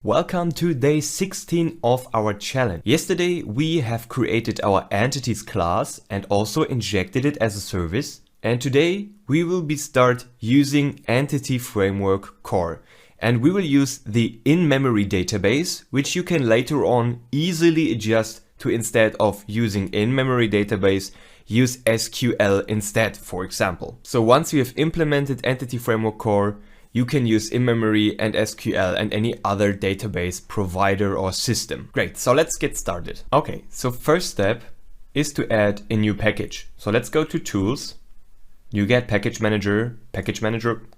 Welcome to day 16 of our challenge. Yesterday we have created our entities class and also injected it as a service. And today we will start using Entity Framework Core. And we will use the in-memory database, which you can later on easily adjust to, instead of using in-memory database, use SQL instead, for example. So once you have implemented Entity Framework Core, you can use in-memory and SQL and any other database provider or system. Great, so let's get started. Okay, so first step is to add a new package. So let's go to Tools, NuGet Package Manager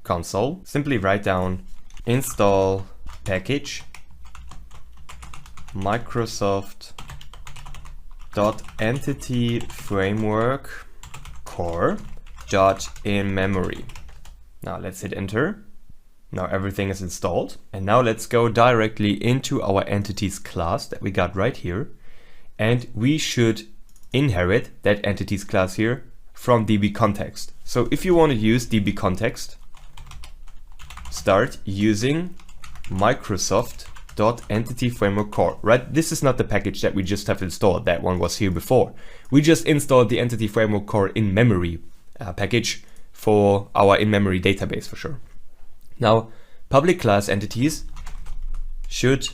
console. Simply write down install package Microsoft.entity framework core.inmemory. Now let's hit enter. Now everything is installed. And now let's go directly into our entities class that we got right here. And we should inherit that entities class here from dbContext. So if you want to use dbContext, start using Microsoft.entity framework core, right? This is not the package that we just have installed. That one was here before. We just installed the entity framework core in memory package for our in-memory database for sure. Now, public class entities should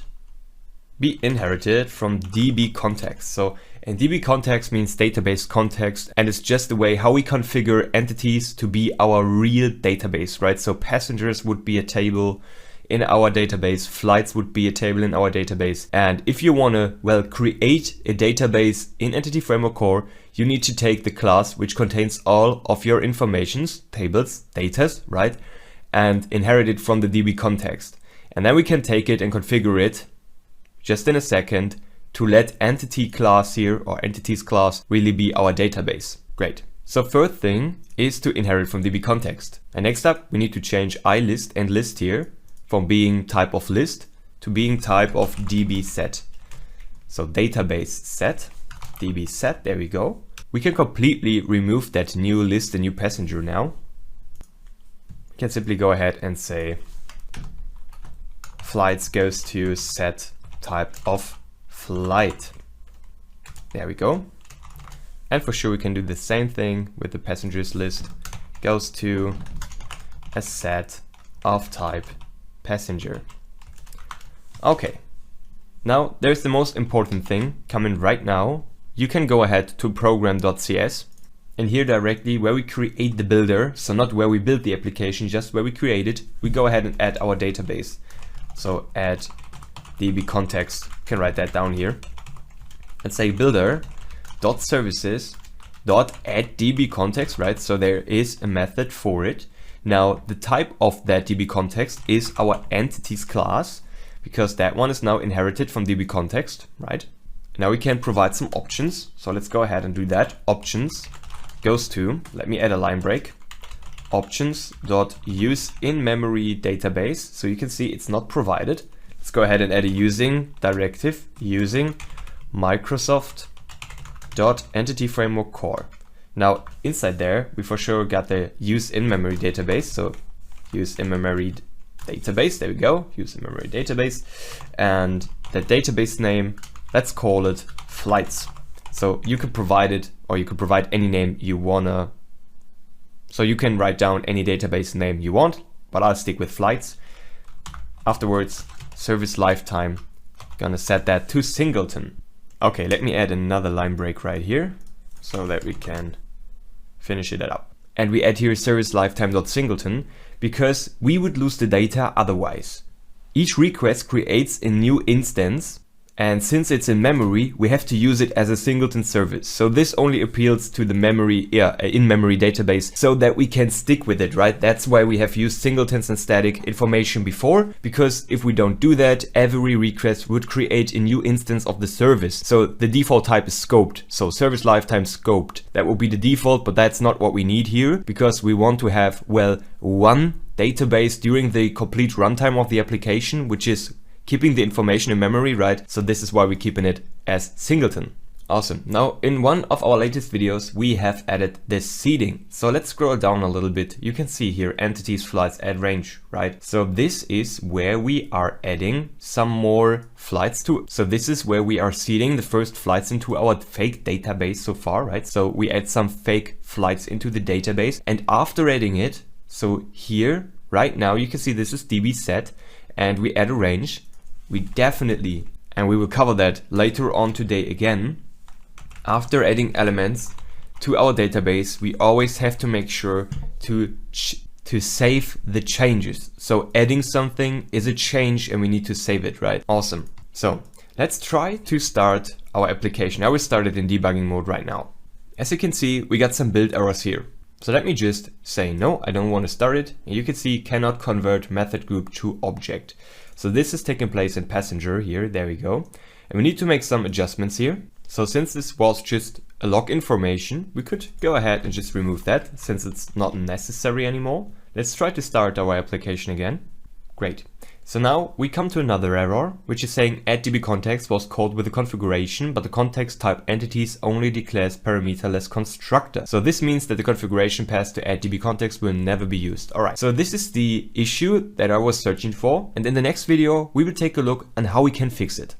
be inherited from dbContext. So, and dbContext means database context, and it's just the way how we configure entities to be our real database, right? So passengers would be a table in our database, flights would be a table in our database. And if you want to, well, create a database in Entity Framework Core, you need to take the class which contains all of your informations, tables, datas, right? And inherit it from the dbContext. And then we can take it and configure it just in a second to let entity class here, or entities class, really be our database. Great. So first thing is to inherit from dbContext. And next up, we need to change iList and list here from being type of list to being type of dbSet. So database set, dbSet, there we go. We can completely remove that new list, the new passenger now. We can simply go ahead and say flights goes to set type of flight. There we go. And for sure we can do the same thing with the passengers list. Goes to a set of type passenger. Okay, now there's the most important thing coming right now. You can go ahead to program.cs, and here directly where we create the builder, so not where we build the application, just where we create it, we go ahead and add our database. So add dbContext, can write that down here, and say builder.services.add dbContext, right? So there is a method for it. Now the type of that dbContext is our entities class, because that one is now inherited from dbContext, right? Now we can provide some options. So let's go ahead and do that. Options goes to, let me add a line break, options.use in-memory database. So you can see it's not provided. Let's go ahead and add a using directive, using Microsoft.entity framework core. Now inside there, we for sure got the use in-memory database. So use in-memory database, there we go, use in-memory database. And the database name, let's call it flights. So you could provide it, or you could provide any name you wanna. So you can write down any database name you want, but I'll stick with flights. Afterwards, service lifetime, gonna set that to singleton. Okay, let me add another line break right here so that we can finish it up. And we add here service lifetime.singleton because we would lose the data otherwise. Each request creates a new instance, and since it's in memory, we have to use it as a singleton service. So this only appeals to the memory, in-memory database, so that we can stick with it, right? That's why we have used singletons and static information before, because if we don't do that, every request would create a new instance of the service. So the default type is scoped, so service lifetime scoped. That will be the default, but that's not what we need here, because we want to have, well, one database during the complete runtime of the application, which is keeping the information in memory, right? So this is why we're keeping it as singleton. Awesome. Now in one of our latest videos we have added this seeding. So let's scroll down a little bit. You can see here entities, flights, add range, right? So this is where we are adding some more flights to. So this is where we are seeding the first flights into our fake database so far, right? So we add some fake flights into the database, and after adding it, so here right now you can see this is DB set, and we add a range. We definitely, and we will cover that later on today again, after adding elements to our database, we always have to make sure to save the changes. So adding something is a change and we need to save it, right? Awesome. So let's try to start our application. I will start it in debugging mode right now. As you can see, we got some build errors here. So let me just say, no, I don't want to start it. And you can see cannot convert method group to object. So this is taking place in passenger here. There we go. And we need to make some adjustments here. So since this was just a log information, we could go ahead and just remove that since it's not necessary anymore. Let's try to start our application again. Great. So now we come to another error, which is saying add DB context was called with a configuration, but the context type entities only declares parameterless constructor. So this means that the configuration path to add DB context will never be used. All right. So this is the issue that I was searching for. And in the next video, we will take a look on how we can fix it.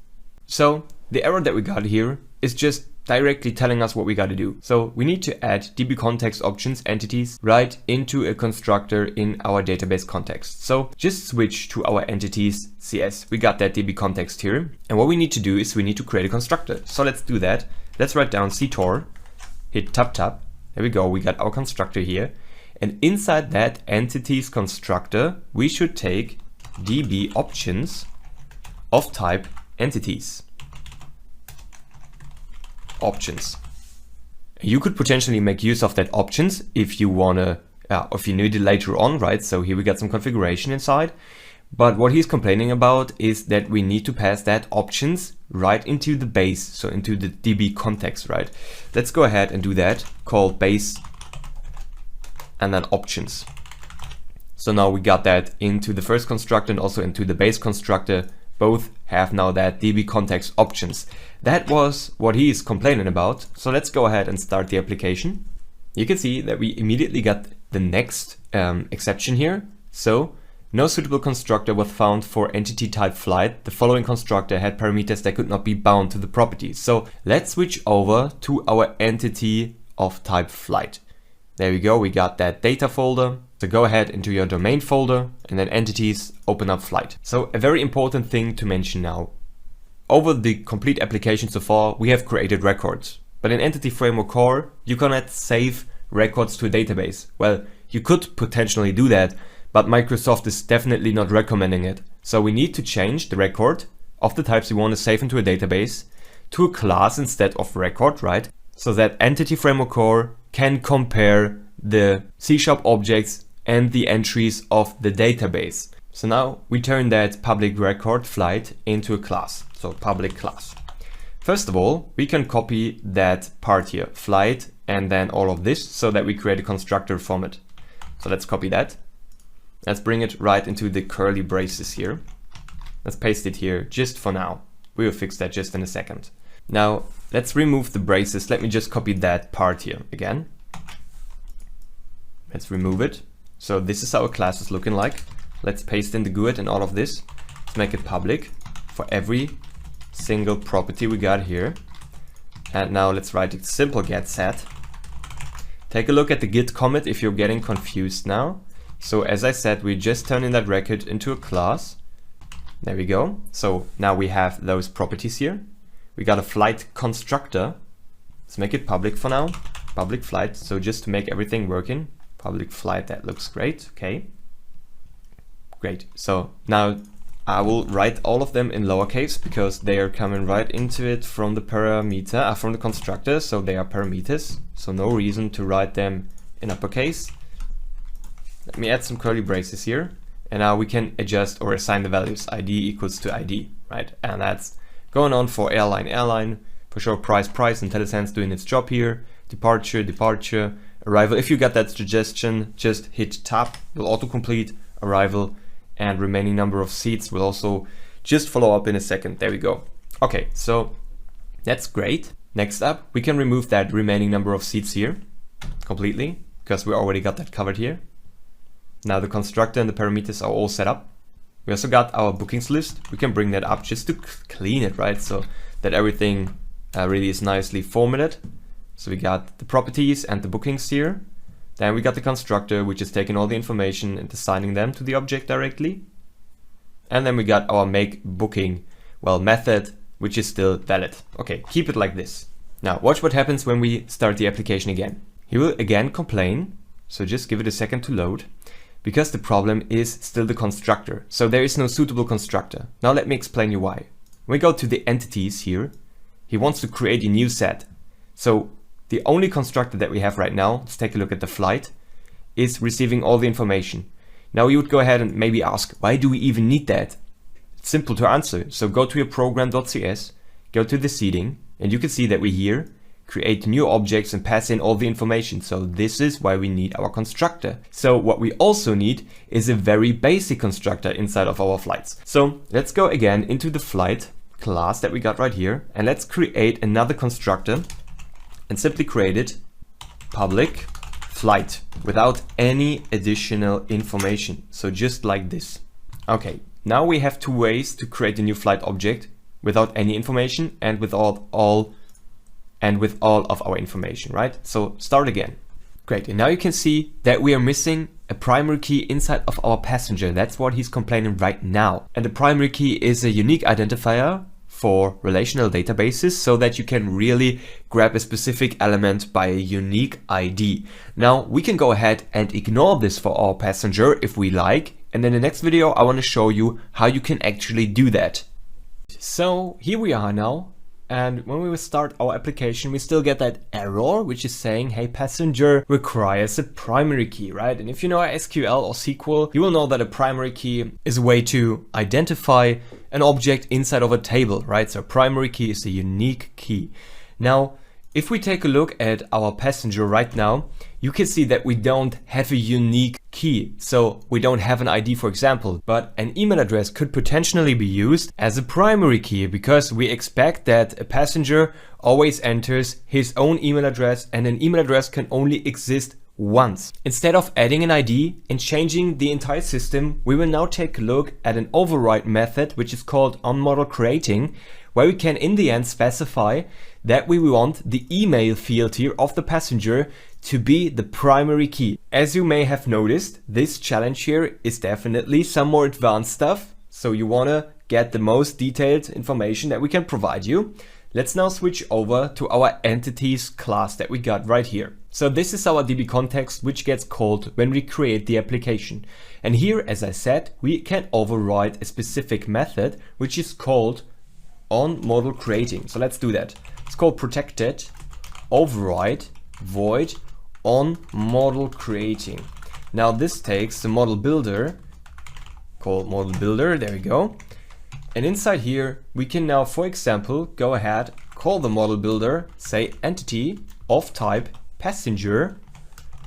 So the error that we got here is just directly telling us what we got to do. So we need to add DB context options entities right into a constructor in our database context. So just switch to our entities CS. We got that DB context here. And what we need to do is we need to create a constructor. So let's do that. Let's write down ctor, hit tab. There we go. We got our constructor here. And inside that entities constructor, we should take DB options of type entities. Options. You could potentially make use of that options if you wanna, if you need it later on, right? So here we got some configuration inside. But what he's complaining about is that we need to pass that options right into the base, so into the DB context, right? Let's go ahead and do that. Call base and then options. So now we got that into the first constructor and also into the base constructor. Both have now that DB context options. That was what he is complaining about. So let's go ahead and start the application. You can see that we immediately got the next exception here. So no suitable constructor was found for entity type flight. The following constructor had parameters that could not be bound to the properties. So let's switch over to our entity of type flight. There we go. We got that data folder. So go ahead into your domain folder and then entities, open up flight. So a very important thing to mention now. Over the complete application so far, we have created records. But in Entity Framework Core, you cannot save records to a database. Well, you could potentially do that, but Microsoft is definitely not recommending it. So we need to change the record of the types you want to save into a database to a class instead of record, right? So that Entity Framework Core can compare the C# objects and the entries of the database. So now we turn that public record flight into a class, so public class. First of all, we can copy that part here, flight, and then all of this so that we create a constructor from it. So let's copy that. Let's bring it right into the curly braces here. Let's paste it here just for now. We will fix that just in a second. Now let's remove the braces. Let me just copy that part here again. Let's remove it. So this is how a class is looking like. Let's paste in the GUID and all of this. Let's make it public for every single property we got here. And now let's write a simple get set. Take a look at the git commit if you're getting confused now. So as I said, we're just turning that record into a class. There we go. So now we have those properties here. We got a flight constructor. Let's make it public for now. Public flight. So just to make everything working. Public flight, that looks great. Okay. Great. So now I will write all of them in lowercase because they are coming right into it from the parameter, from the constructor. So they are parameters. So no reason to write them in uppercase. Let me add some curly braces here. And now we can adjust or assign the values. ID equals to ID, right? And that's going on for airline, for sure price, IntelliSense doing its job here. Departure, arrival. If you got that suggestion, just hit tab, will autocomplete arrival, and remaining number of seats will also just follow up in a second. There we go. Okay, so that's great. Next up, we can remove that remaining number of seats here completely, because we already got that covered here. Now the constructor and the parameters are all set up. We also got our bookings list. We can bring that up just to clean it, right? So that everything really is nicely formatted. So we got the properties and the bookings here. Then we got the constructor, which is taking all the information and assigning them to the object directly. And then we got our make booking, method, which is still valid. Okay, keep it like this. Now watch what happens when we start the application again. He will again complain. So just give it a second to load, because the problem is still the constructor. So there is no suitable constructor. Now let me explain you why. When we go to the entities here, he wants to create a new set. So the only constructor that we have right now, let's take a look at the flight, is receiving all the information. Now you would go ahead and maybe ask, why do we even need that? It's simple to answer. So go to your program.cs, go to the seeding, and you can see that we here create new objects and pass in all the information. So this is why we need our constructor. So what we also need is a very basic constructor inside of our flights. So let's go again into the flight class that we got right here, and let's create another constructor and simply create it public flight without any additional information. So just like this. Okay, now we have two ways to create a new flight object without any information and with all of our information, right? So start again. Great, and now you can see that we are missing a primary key inside of our passenger. That's what he's complaining right now. And the primary key is a unique identifier for relational databases, so that you can really grab a specific element by a unique ID. Now we can go ahead and ignore this for our passenger if we like. And in the next video, I want to show you how you can actually do that. So here we are now. And when we will start our application, we still get that error, which is saying, hey, passenger requires a primary key, right? And if you know SQL or SQL, you will know that a primary key is a way to identify an object inside of a table, right? So primary key is a unique key. Now, if we take a look at our passenger right now, you can see that we don't have a unique key. So we don't have an ID, for example, but an email address could potentially be used as a primary key, because we expect that a passenger always enters his own email address, and an email address can only exist once. Instead of adding an ID and changing the entire system, we will now take a look at an override method, which is called onModelCreating, where we can in the end specify that we want the email field here of the passenger to be the primary key. As you may have noticed, this challenge here is definitely some more advanced stuff. So you want to get the most detailed information that we can provide you. Let's now switch over to our entities class that we got right here. So this is our DB context, which gets called when we create the application. And here, as I said, we can override a specific method, which is called onModelCreating. So let's do that. It's called protected override void onModelCreating. Now this takes the model builder, called model builder, there we go. And inside here, we can now, for example, go ahead, call the model builder, say entity of type passenger,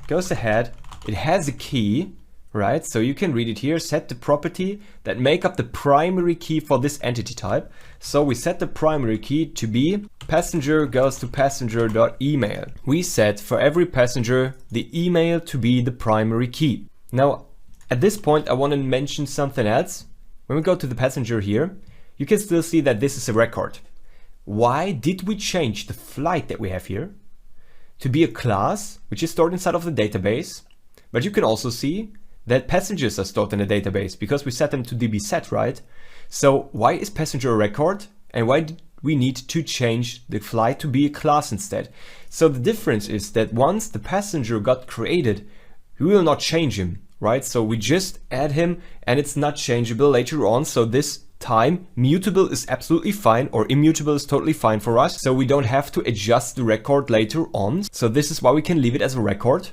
goes ahead, it has a key, right? So you can read it here, set the property that make up the primary key for this entity type. So we set the primary key to be passenger goes to passenger.email. We set for every passenger the email to be the primary key. Now, at this point, I want to mention something else. When we go to the passenger here, you can still see that this is a record. Why did we change the flight that we have here to be a class, which is stored inside of the database? But you can also see that passengers are stored in the database because we set them to dbSet, right? So why is passenger a record, and why did we need to change the flight to be a class instead? So the difference is that once the passenger got created, we will not change him, right? So we just add him and it's not changeable later on. So this time mutable is absolutely fine, or immutable is totally fine for us. So we don't have to adjust the record later on. So this is why we can leave it as a record.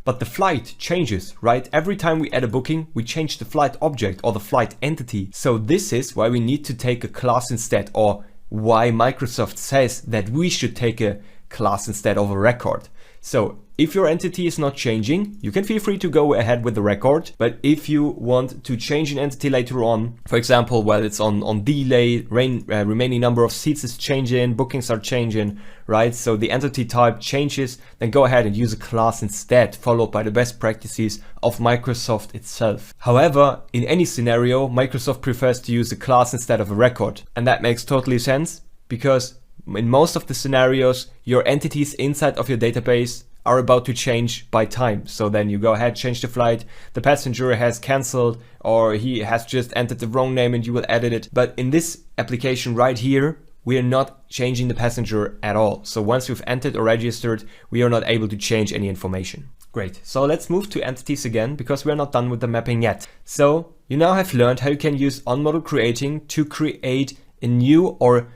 But the flight changes, right? Every time we add a booking, we change the flight object or the flight entity. So this is why we need to take a class instead, or why Microsoft says that we should take a class instead of a record. So if your entity is not changing, you can feel free to go ahead with the record. But if you want to change an entity later on, for example, while it's on delay, remaining number of seats is changing, bookings are changing, right? So the entity type changes, then go ahead and use a class instead, followed by the best practices of Microsoft itself. However, in any scenario, Microsoft prefers to use a class instead of a record. And that makes totally sense, because in most of the scenarios, your entities inside of your database are about to change by time. So then you go ahead, change the flight, the passenger has cancelled, or he has just entered the wrong name and you will edit it. But in this application right here, we are not changing the passenger at all. So once you've entered or registered, we are not able to change any information. Great. So let's move to entities again, because we're not done with the mapping yet. So you now have learned how you can use on-model creating to create a new or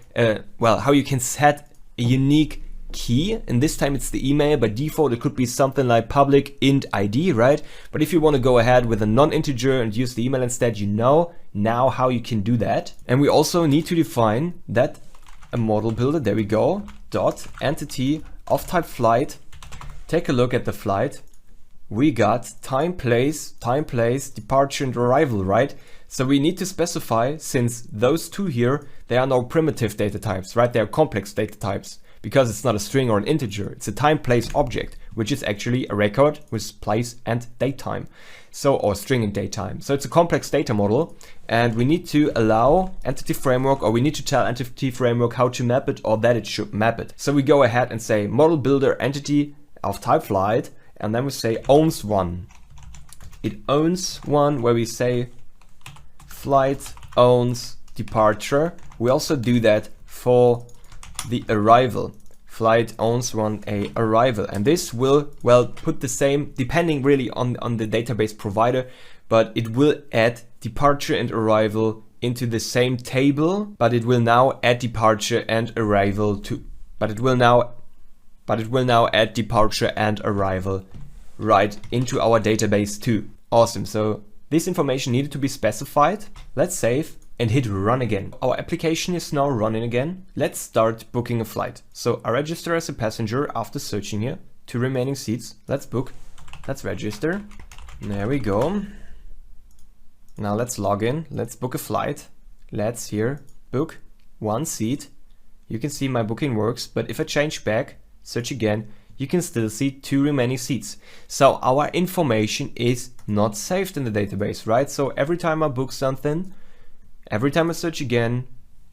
how you can set a unique key, and this time it's the email. By default it could be something like public int ID, right? But if you want to go ahead with a non-integer and use the email instead, you know now how you can do that. And we also need to define that a model builder, there we go, dot entity of type flight. Take a look at the flight. We got time, place, departure and arrival, right? So we need to specify, since those two here, they are no primitive data types, right? They are complex data types, because it's not a string or an integer. It's a time, place object, which is actually a record with place and date time. So, or string and date time. So it's a complex data model, and we need to allow Entity Framework, or we need to tell Entity Framework how to map it or that it should map it. So we go ahead and say model builder entity of type flight, and then we say owns one. It owns one, where we say flight owns departure. We also do that for the arrival. Flight owns one a arrival, and this will, well, put the same, depending really on the database provider, but it will add departure and arrival into the same table, but it will now add departure and arrival to, but it will now add departure and arrival right into our database too. Awesome. So this information needed to be specified. Let's save and hit run again. Our application is now running again. Let's start booking a flight. So I register as a passenger after searching here. 2 remaining seats. Let's book. Let's register. There we go. Now let's log in. Let's book a flight. Let's here book 1 seat. You can see my booking works, but if I change back, search again, you can still see 2 remaining seats. So our information is not saved in the database, right? So every time I book something, every time I search again,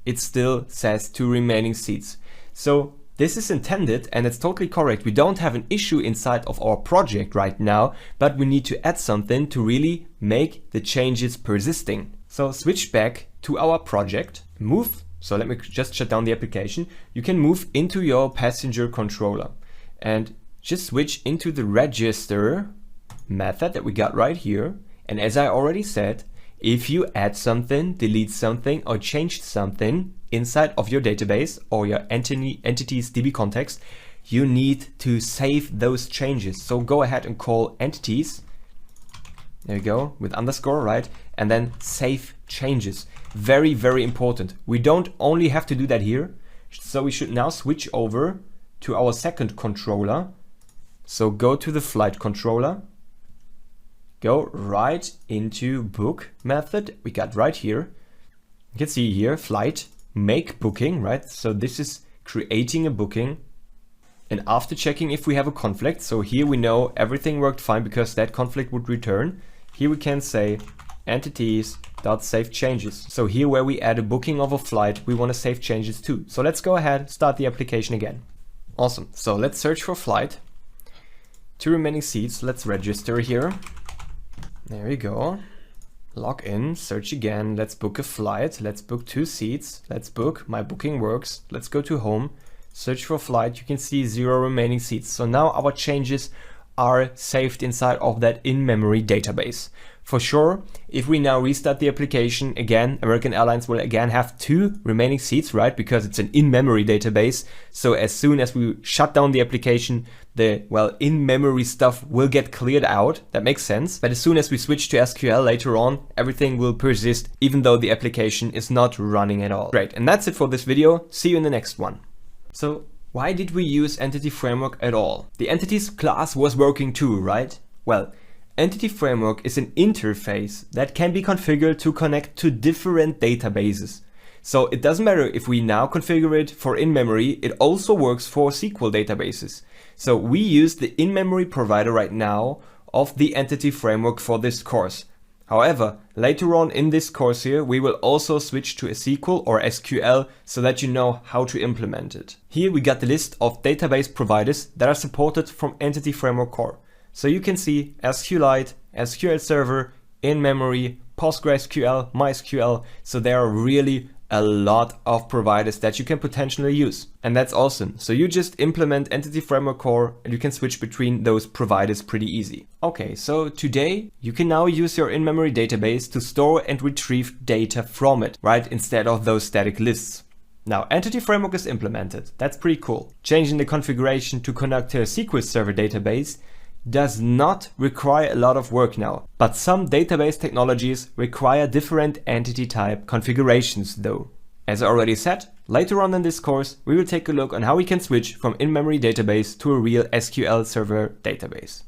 it still says 2 remaining seats. So this is intended, and it's totally correct. We don't have an issue inside of our project right now, but we need to add something to really make the changes persisting. So switch back to our project, move. So let me just shut down the application. You can move into your passenger controller and just switch into the register method that we got right here. And as I already said, if you add something, delete something, or change something inside of your database or your entities DB context, you need to save those changes. So go ahead and call entities, there you go, with underscore, right? And then save changes. Very, very important. We don't only have to do that here. So we should now switch over to our second controller. So go to the flight controller. Go right into book method we got right here. You can see here flight make booking, right? So this is creating a booking, and after checking if we have a conflict, so here we know everything worked fine because that conflict would return. Here we can say entities.save changes. So here where we add a booking of a flight, we want to save changes too. So let's go ahead, start the application again. Awesome. So let's search for flight. 2 remaining seats. Let's register here. There we go. Log in, search again. Let's book a flight. Let's book 2 seats. Let's book. My booking works. Let's go to home. Search for flight. You can see 0 remaining seats. So now our changes are saved inside of that in-memory database. For sure, if we now restart the application again, American Airlines will again have 2 remaining seats, right? Because it's an in-memory database. So as soon as we shut down the application, the, well, in-memory stuff will get cleared out. That makes sense. But as soon as we switch to SQL later on, everything will persist, even though the application is not running at all. Great, and that's it for this video. See you in the next one. So Why did we use Entity Framework at all? The entities class was working too, right? Well, Entity Framework is an interface that can be configured to connect to different databases. So it doesn't matter if we now configure it for in-memory, it also works for SQL databases. So we use the in-memory provider right now of the Entity Framework for this course. However, later on in this course here, we will also switch to a SQL or SQL so that you know how to implement it. Here we got the list of database providers that are supported from Entity Framework Core. So you can see SQLite, SQL Server, in-memory, PostgreSQL, MySQL. So there are really a lot of providers that you can potentially use. And that's awesome. So you just implement Entity Framework Core and you can switch between those providers pretty easy. Okay, so today you can now use your in-memory database to store and retrieve data from it, right? Instead of those static lists. Now, Entity Framework is implemented. That's pretty cool. Changing the configuration to connect to a SQL Server database does not require a lot of work now, but some database technologies require different entity type configurations though. As I already said, later on in this course we will take a look on how we can switch from in-memory database to a real SQL Server database.